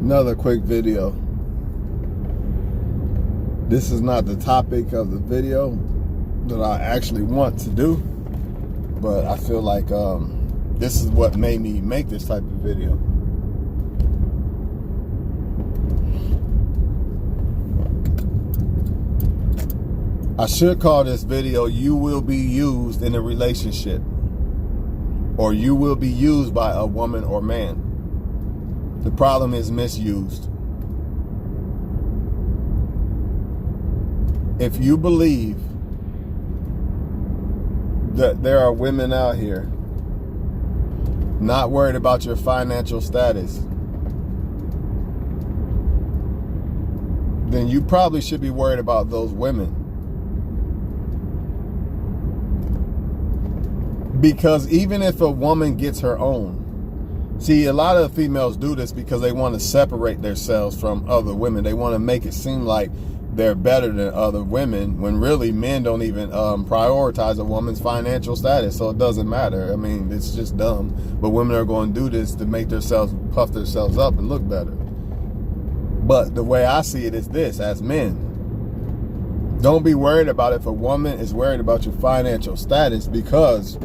Another quick video. This is not the topic of the video that I actually want to do, but I feel like this is what made me make this type of video. I should call this video "You Will Be Used in a Relationship," or "You Will Be Used by a Woman or Man." The problem is misused. If you believe that there are women out here not worried about your financial status, then you probably should be worried about those women. Because even if a woman gets her own, see, a lot of females do this because they want to separate themselves from other women. They want to make it seem like they're better than other women, when really men don't even prioritize a woman's financial status, so it doesn't matter. I mean, it's just dumb. But women are going to do this to make themselves, puff themselves up and look better. But the way I see it is this: as men, don't be worried about if a woman is worried about your financial status, because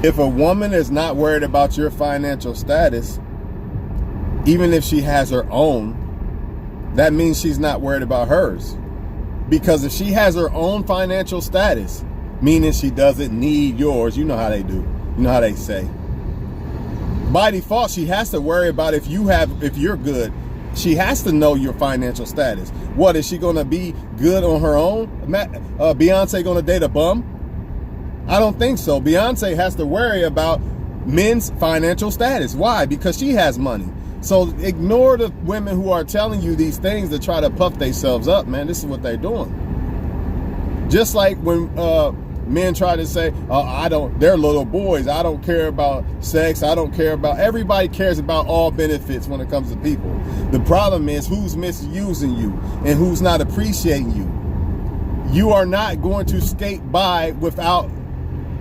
if a woman is not worried about your financial status, even if she has her own, that means she's not worried about hers. Because if she has her own financial status, meaning she doesn't need yours, you know how they do, you know how they say, by default, she has to worry about if you're good. She has to know your financial status. What, is she gonna be good on her own? Beyonce gonna date a bum? I don't think so. Beyonce has to worry about men's financial status. Why? Because she has money. So ignore the women who are telling you these things to try to puff themselves up, man. This is what they're doing. Just like when men try to say, they're little boys, I don't care about sex, I don't care about, everybody cares about all benefits when it comes to people. The problem is who's misusing you and who's not appreciating you. You are not going to skate by without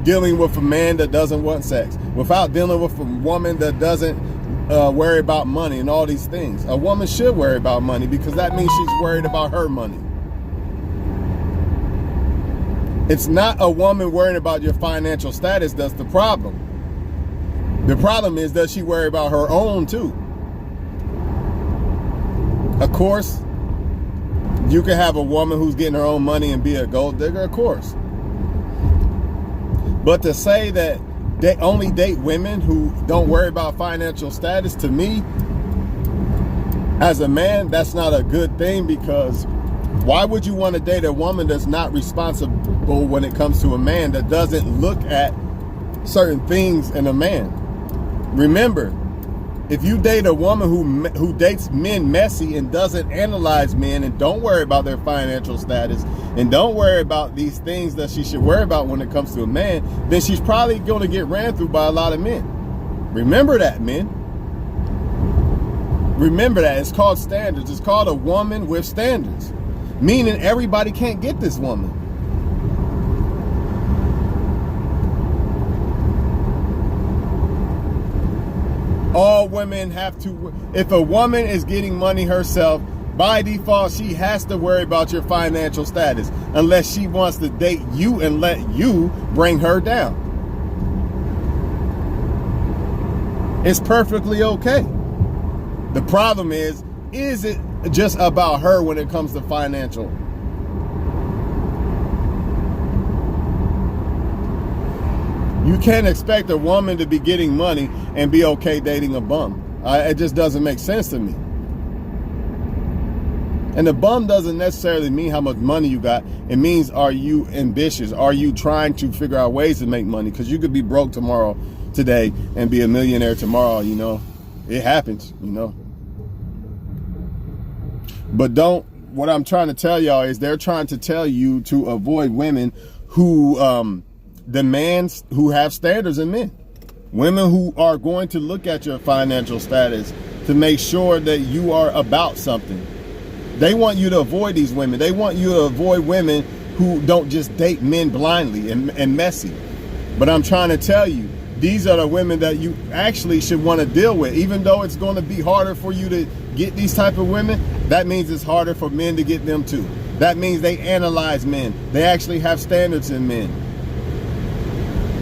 dealing with a man that doesn't want sex, without dealing with a woman that doesn't worry about money and all these things. A woman should worry about money because that means she's worried about her money. It's not a woman worrying about your financial status that's the problem. The problem is, does she worry about her own too? Of course, you can have a woman who's getting her own money and be a gold digger, of course. But to say that they only date women who don't worry about financial status, to me, as a man, that's not a good thing. Because why would you want to date a woman that's not responsible when it comes to a man, that doesn't look at certain things in a man? Remember, if you date a woman who dates men messy and doesn't analyze men and don't worry about their financial status and don't worry about these things that she should worry about when it comes to a man, then she's probably going to get ran through by a lot of men. Remember that, men. Remember that. It's called standards. It's called a woman with standards, meaning everybody can't get this woman. All women have to, if a woman is getting money herself, by default, she has to worry about your financial status, unless she wants to date you and let you bring her down. It's perfectly okay. The problem is it just about her when it comes to financial? You can't expect a woman to be getting money and be okay dating a bum. It just doesn't make sense to me. And the bum doesn't necessarily mean how much money you got. It means, are you ambitious? Are you trying to figure out ways to make money? Because you could be broke today and be a millionaire tomorrow, you know. It happens, you know. But what I'm trying to tell y'all is they're trying to tell you to avoid women who who have standards in men. Women who are going to look at your financial status to make sure that you are about something. They want you to avoid these women. They want you to avoid women who don't just date men blindly and messy. But I'm trying to tell you, these are the women that you actually should want to deal with. Even though it's going to be harder for you to get these type of women, that means it's harder for men to get them too. That means they analyze men. They actually have standards in men.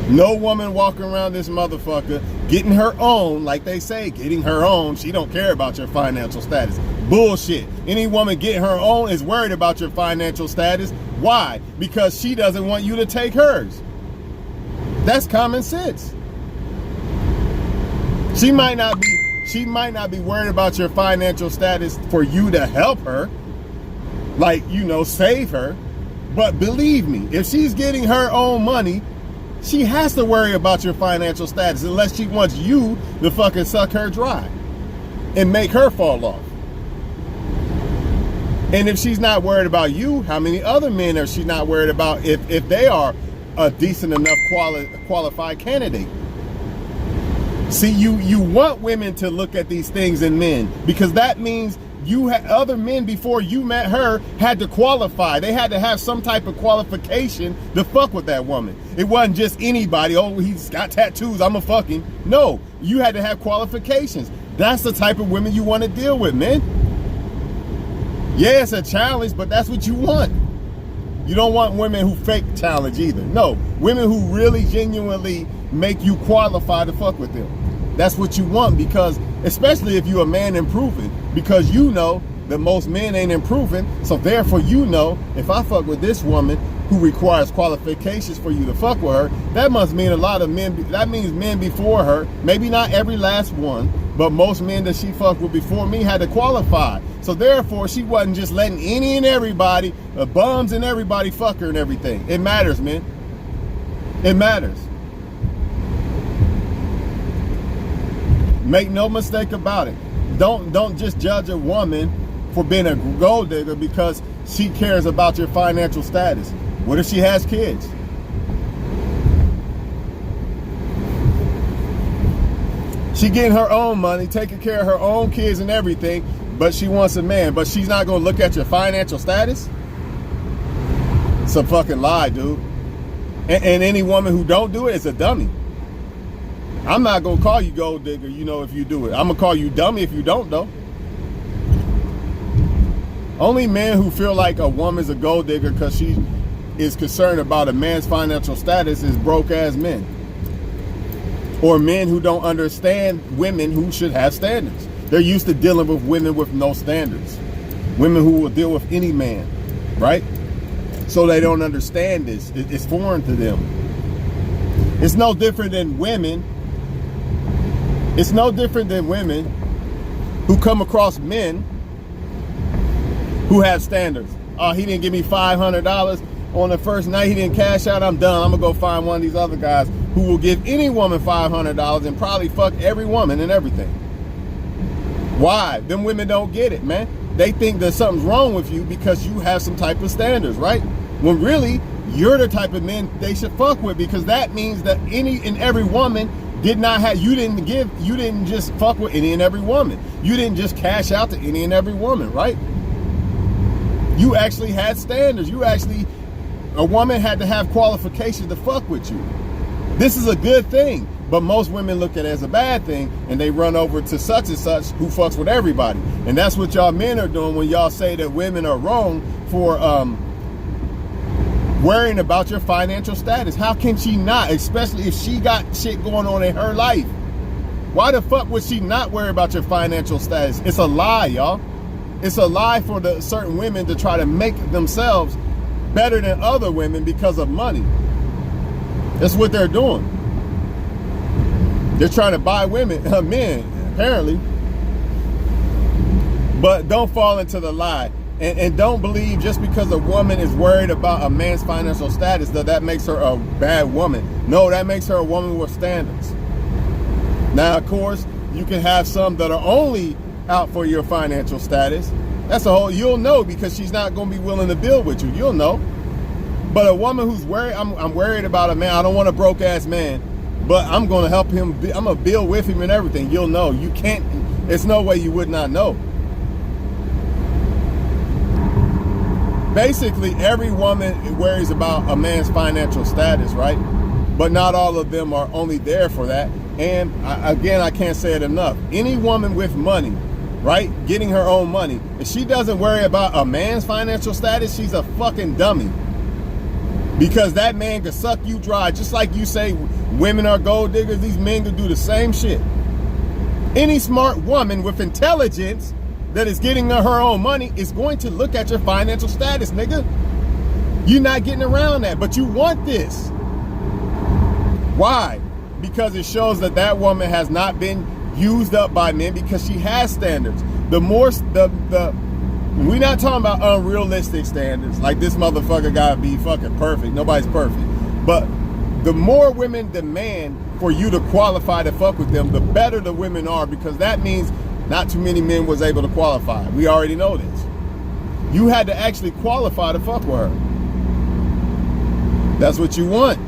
No woman walking around this motherfucker getting her own, like they say, getting her own. She don't care about your financial status. Bullshit. Any woman getting her own is worried about your financial status. Why? Because she doesn't want you to take hers. That's common sense. She might not be worried about your financial status for you to help her, like, you know, save her. But believe me, if she's getting her own money, she has to worry about your financial status unless she wants you to fucking suck her dry and make her fall off. And if she's not worried about you, how many other men are she not worried about if they are a decent enough qualified candidate? See, you want women to look at these things in men, because that means you had other men before you met her had to qualify. They had to have some type of qualification to fuck with that woman. It wasn't just anybody. Oh, he's got tattoos, I'ma fuck him. No, you had to have qualifications. That's the type of women you want to deal with, man. Yeah, it's a challenge, but that's what you want. You don't want women who fake challenge either. No, women who really genuinely make you qualify to fuck with them. That's what you want, because especially if you're a man improving, because you know that most men ain't improving. So therefore, you know, if I fuck with this woman who requires qualifications for you to fuck with her, that must mean a lot of men. That means men before her, maybe not every last one, but most men that she fucked with before me had to qualify. So therefore, she wasn't just letting any and everybody, bums and everybody, fuck her and everything. It matters, man. It matters. Make no mistake about it. Don't just judge a woman for being a gold digger because she cares about your financial status. What if she has kids? She getting her own money, taking care of her own kids and everything, but she wants a man. But she's not going to look at your financial status? It's a fucking lie, dude. And any woman who don't do it is a dummy. I'm not going to call you gold digger, you know, if you do it. I'm going to call you dummy if you don't, though. Only men who feel like a woman's a gold digger because she is concerned about a man's financial status is broke-ass men. Or men who don't understand women who should have standards. They're used to dealing with women with no standards. Women who will deal with any man, right? So they don't understand this. It's foreign to them. It's no different than women. It's no different than women who come across men who have standards. Oh, he didn't give me $500 on the first night. He didn't cash out. I'm done. I'm going to go find one of these other guys who will give any woman $500 and probably fuck every woman and everything. Why? Them women don't get it, man. They think that something's wrong with you because you have some type of standards, right? When really, you're the type of men they should fuck with, because that means that any and every woman did not have, you didn't just fuck with any and every woman. You didn't just cash out to any and every woman, right? You actually had standards. A woman had to have qualifications to fuck with you. This is a good thing, but most women look at it as a bad thing, and they run over to such and such who fucks with everybody. And that's what y'all men are doing when y'all say that women are wrong for worrying about your financial status. How can she not, especially if she got shit going on in her life? Why the fuck would she not worry about your financial status? It's a lie, y'all. It's a lie for the certain women to try to make themselves better than other women because of money. That's what they're doing. They're trying to buy women, men, apparently. But don't fall into the lie. And don't believe just because a woman is worried about a man's financial status that makes her a bad woman. No, that makes her a woman with standards. Now, of course, you can have some that are only out for your financial status. That's a whole, you'll know, because she's not going to be willing to build with you. You'll know. But a woman who's worried, I'm worried about a man. I don't want a broke ass man, but I'm going to help him. I'm going to build with him and everything. You'll know. You can't, there's no way you would not know. Basically, every woman worries about a man's financial status, right? but not all of them are only there for that. And again, I can't say it enough. Any woman with money, right, getting her own money, if she doesn't worry about a man's financial status, she's a fucking dummy. Because that man could suck you dry. Just like you say women are gold diggers, these men could do the same shit. Any smart woman with intelligence that is getting her own money is going to look at your financial status, nigga. You're not getting around that, but you want this. Why? Because it shows that that woman has not been used up by men, because she has standards. We're not talking about unrealistic standards, like this motherfucker gotta be fucking perfect. Nobody's perfect. But the more women demand for you to qualify to fuck with them, the better the women are, because that means not too many men was able to qualify. We already know this. You had to actually qualify to fuck with her. That's what you want.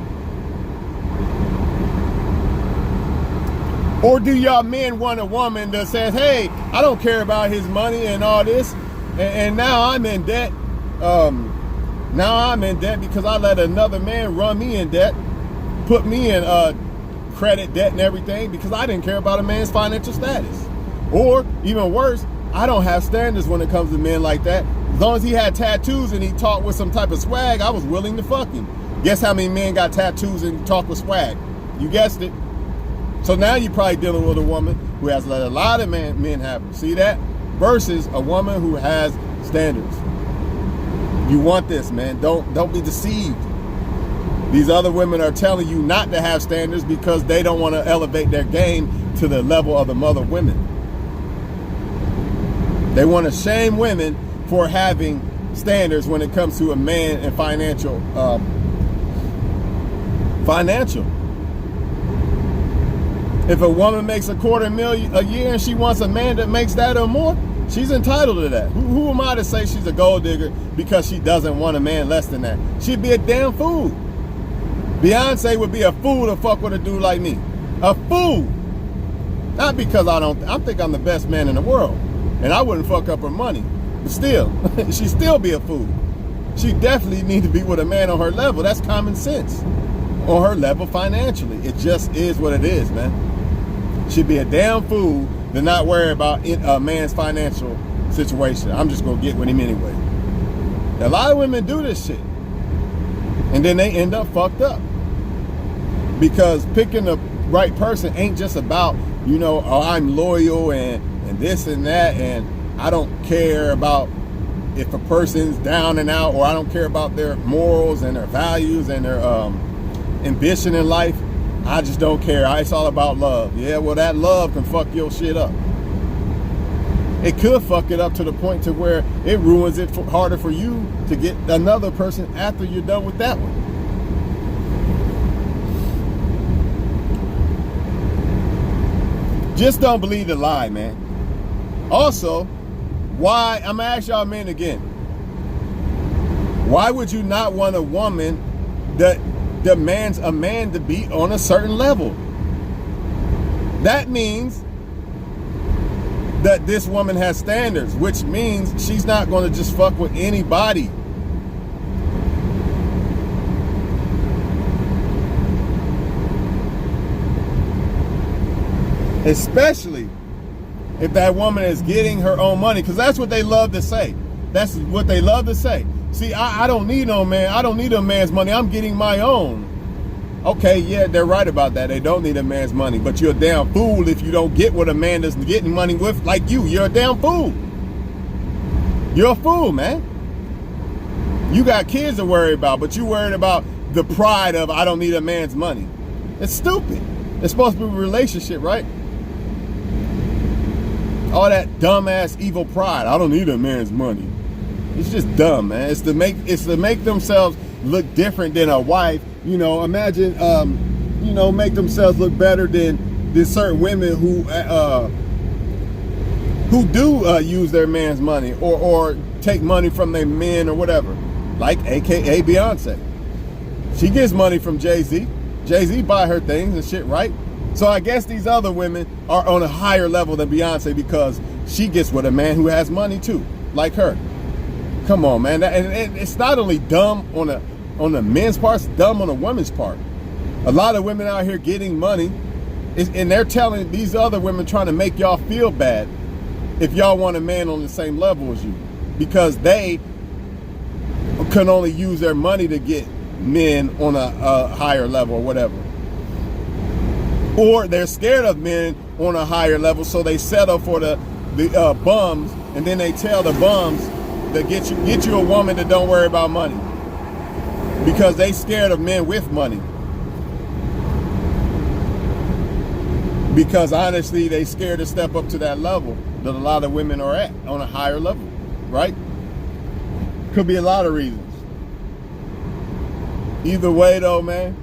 Or do y'all men want a woman that says, hey, I don't care about his money and all this, and now I'm in debt. Now I'm in debt because I let another man run me in debt, put me in credit debt and everything because I didn't care about a man's financial status. Or even worse, I don't have standards when it comes to men like that. As long as he had tattoos and he talked with some type of swag, I was willing to fuck him. Guess how many men got tattoos and talk with swag? You guessed it. So now you're probably dealing with a woman who has let a lot of men have them. See that? Versus a woman who has standards. You want this, man. Don't be deceived. These other women are telling you not to have standards because they don't want to elevate their game to the level of the mother women. They want to shame women for having standards when it comes to a man and financial. If a woman makes $250,000 a year and she wants a man that makes that or more, she's entitled to that. Who am I to say she's a gold digger because she doesn't want a man less than that? She'd be a damn fool. Beyonce would be a fool to fuck with a dude like me. A fool. Not because I think I'm the best man in the world. And I wouldn't fuck up her money. But still, she'd still be a fool. She definitely needs to be with a man on her level. That's common sense. On her level financially. It just is what it is, man. She'd be a damn fool to not worry about a man's financial situation. I'm just going to get with him anyway. A lot of women do this shit. And then they end up fucked up. Because picking the right person ain't just about, oh, I'm loyal and this and that, and I don't care about if a person's down and out, or I don't care about their morals and their values and their ambition in life. I just don't care. It's all about love. Yeah, well, that love can fuck your shit up. It could fuck it up to the point to where it ruins it harder for you to get another person after you're done with that one. Just don't believe the lie, man. Also, why, I'm gonna ask y'all men again, why would you not want a woman that demands a man to be on a certain level? That means that this woman has standards, which means she's not going to just fuck with anybody. Especially if that woman is getting her own money, because that's what they love to say. That's what they love to say. See, I don't need no man. I don't need a man's money. I'm getting my own. Okay, yeah, they're right about that. They don't need a man's money. But you're a damn fool if you don't get what a man is getting money with like you. You're a damn fool. You're a fool, man. You got kids to worry about, but you worried about the pride of I don't need a man's money. It's stupid. It's supposed to be a relationship, right? All that dumbass evil pride. I don't need a man's money. It's just dumb, man. It's to make themselves look different than a wife. Imagine, make themselves look better than certain women who do use their man's money or take money from their men or whatever. Like AKA Beyonce. She gets money from Jay-Z. Jay-Z buy her things and shit, right? So I guess these other women are on a higher level than Beyonce because she gets with a man who has money too, like her. Come on, man. And it's not only dumb on the men's part, it's dumb on the woman's part. A lot of women out here getting money, and they're telling these other women, trying to make y'all feel bad if y'all want a man on the same level as you, because they can only use their money to get men on a higher level or whatever. Or they're scared of men on a higher level, so they settle for the bums, and then they tell the bums to get you a woman that don't worry about money, because they scared of men with money. Because honestly, they scared to step up to that level that a lot of women are at, on a higher level, right? Could be a lot of reasons. Either way though, man,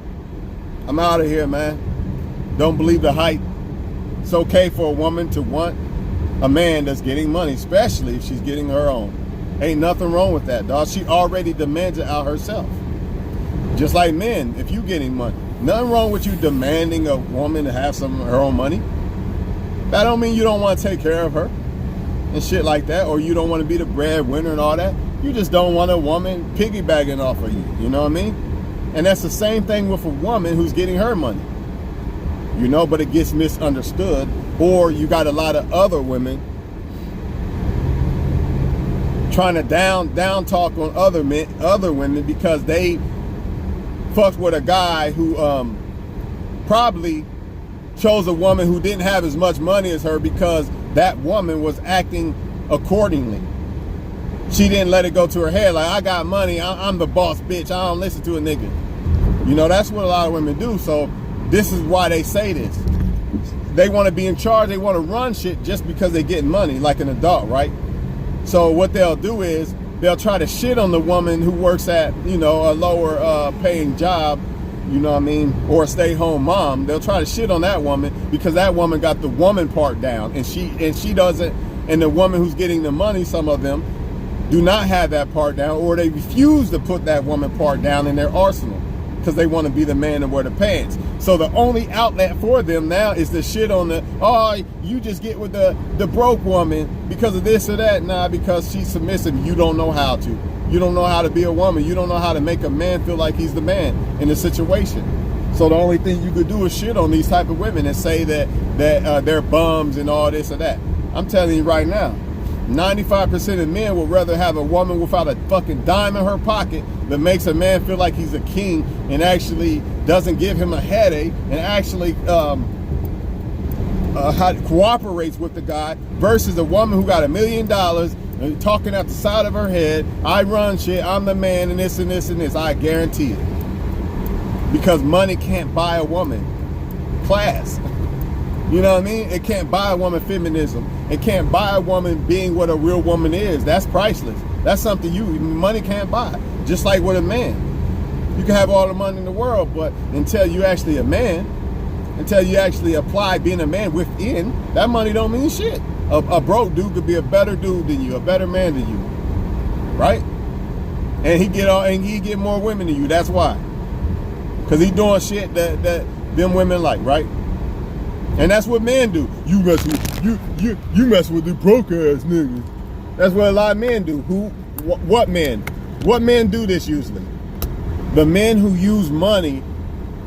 I'm out of here, man. Don't believe the hype. It's okay for a woman to want a man that's getting money, especially if she's getting her own. Ain't nothing wrong with that, dog. She already demands it out herself. Just like men, if you getting money. Nothing wrong with you demanding a woman to have some of her own money. That don't mean you don't want to take care of her and shit like that, or you don't want to be the breadwinner and all that. You just don't want a woman piggybacking off of you, you know what I mean? And that's the same thing with a woman who's getting her money. You know, but it gets misunderstood. Or you got a lot of other women trying to down talk on other women because they fucked with a guy who probably chose a woman who didn't have as much money as her, because that woman was acting accordingly. She didn't let it go to her head like, I got money, I'm the boss bitch, I don't listen to a nigga. You know, that's what a lot of women do. So this is why they say this. They want to be in charge, they want to run shit just because they getting money, like an adult, right? So what they'll do is they'll try to shit on the woman who works at, you know, a lower paying job, you know what I mean, or a stay-home mom. They'll try to shit on that woman because that woman got the woman part down, and she doesn't. And the woman who's getting the money, some of them do not have that part down, or they refuse to put that woman part down in their arsenal because they want to be the man and wear the pants. So the only outlet for them now is to shit on the, oh, you just get with the broke woman because of this or that. Nah, because she's submissive. You don't know how to. You don't know how to be a woman. You don't know how to make a man feel like he's the man in a situation. So the only thing you could do is shit on these type of women and say that they're bums and all this or that. I'm telling you right now, 95% of men would rather have a woman without a fucking dime in her pocket that makes a man feel like he's a king and actually doesn't give him a headache and actually cooperates with the guy, versus a woman who got $1 million talking out the side of her head, I run shit, I'm the man, and this and this and this. I guarantee it. Because money can't buy a woman class. You know what I mean? It can't buy a woman feminism. It can't buy a woman being what a real woman is. That's priceless. That's something money can't buy. Just like with a man. You can have all the money in the world, but until you actually a man, until you actually apply being a man within, that money don't mean shit. A broke dude could be a better dude than you, a better man than you. Right? And he get more women than you. That's why. Because he doing shit that them women like, right? And that's what men do. You mess with the broke ass niggas. That's what a lot of men do. What men? What men do this usually? The men who use money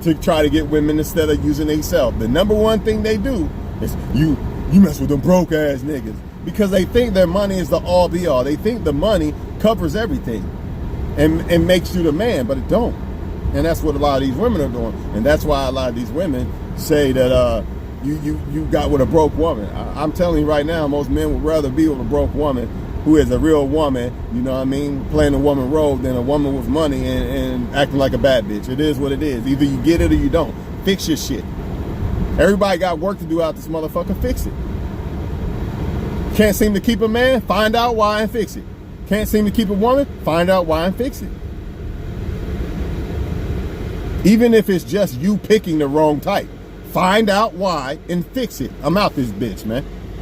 to try to get women instead of using themselves. The number one thing they do is you mess with them broke ass niggas, because they think their money is the all be all. They think the money covers everything and makes you the man, but it don't. And that's what a lot of these women are doing. And that's why a lot of these women say that you got with a broke woman. I'm telling you right now, most men would rather be with a broke woman who is a real woman, you know what I mean, playing a woman role, than a woman with money and acting like a bad bitch. It is what it is. Either you get it or you don't. Fix your shit. Everybody got work to do out this motherfucker. Fix it. Can't seem to keep a man? Find out why and fix it. Can't seem to keep a woman? Find out why and fix it. Even if it's just you picking the wrong type. Find out why and fix it. I'm out this bitch, man.